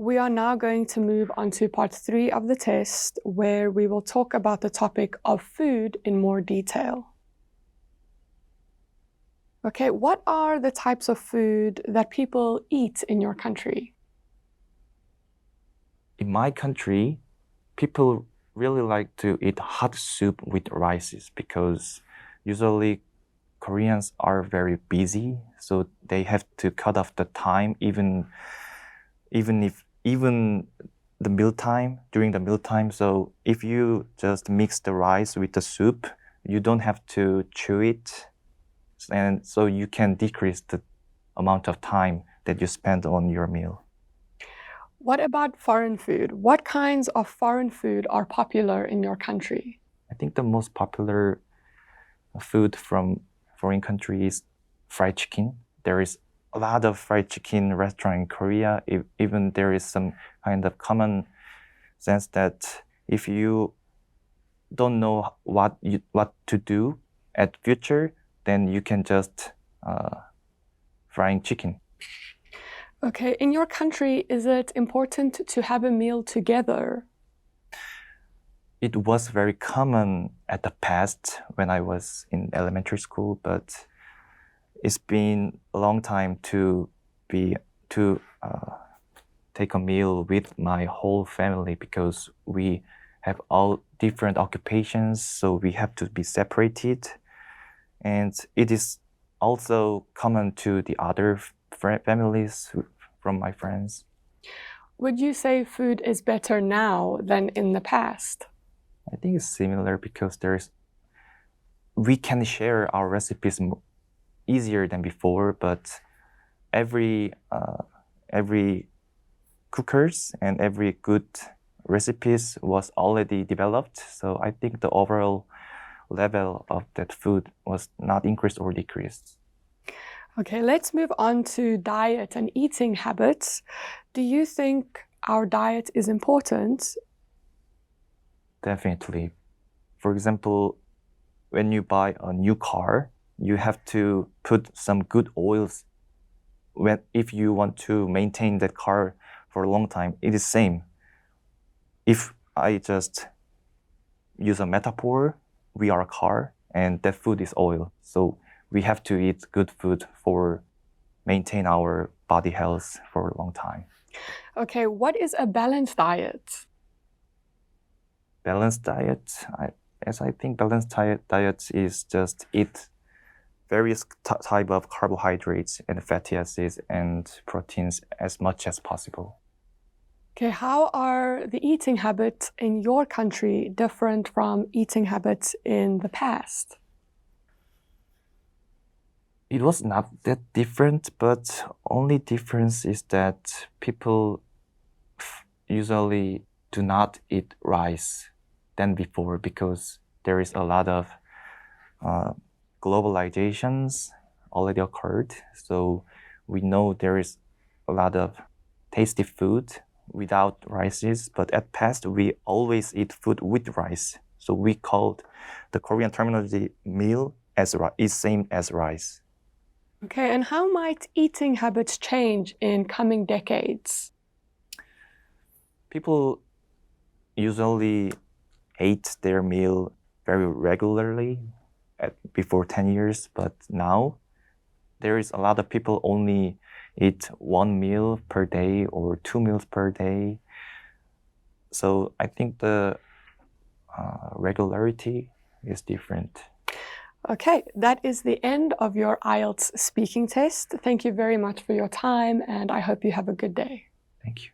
We are now going to move on to part 3 of the test, where we will talk about the topic of food in more detail. Okay, what are the types of food that people eat in your country? In my country, people really like to eat hot soup with rices because usually Koreans are very busy, so they have to cut off the time even the mealtime during the mealtime. So if you just mix the rice with the soup, you don't have to chew it, and so you can decrease the amount of time that you spend on your meal. What about foreign food? What kinds of foreign food are popular in your country? I think the most popular food from foreign countries is fried chicken. There is a lot of fried chicken restaurant in Korea. Even there is some kind of common sense that if you don't know what to do at future, then you can just frying chicken. Okay, in your country, is it important to have a meal together? It was very common at the past when I was in elementary school, but it's been a long time to take a meal with my whole family because we have all different occupations, so we have to be separated. And it is also common to the other families from my friends. Would you say food is better now than in the past? I think it's similar because we can share our recipes easier than before, but every cookers and every good recipes was already developed. So I think the overall level of that food was not increased or decreased. Okay, let's move on to diet and eating habits. Do you think our diet is important? Definitely. For example, when you buy a new car, you have to put some good oils if you want to maintain that car for a long time. It is same. If I just use a metaphor, we are a car and that food is oil. So we have to eat good food for maintain our body health for a long time. Okay, what is a balanced diet? Balanced diet, I think balanced diet is just eat various type of carbohydrates and fatty acids and proteins as much as possible. Okay, how are the eating habits in your country different from eating habits in the past? It was not that different, but only difference is that people usually do not eat rice than before because there is a lot of globalizations already occurred. So we know there is a lot of tasty food without rices, but at past we always eat food with rice. So we called the Korean terminology meal is same as rice. Okay, and how might eating habits change in coming decades? People usually ate their meal very regularly before 10 years, but now there is a lot of people only eat 1 meal per day or 2 meals per day. So I think the regularity is different. Okay, that is the end of your Ielts speaking test. Thank you very much for your time, and I hope you have a good day. Thank you.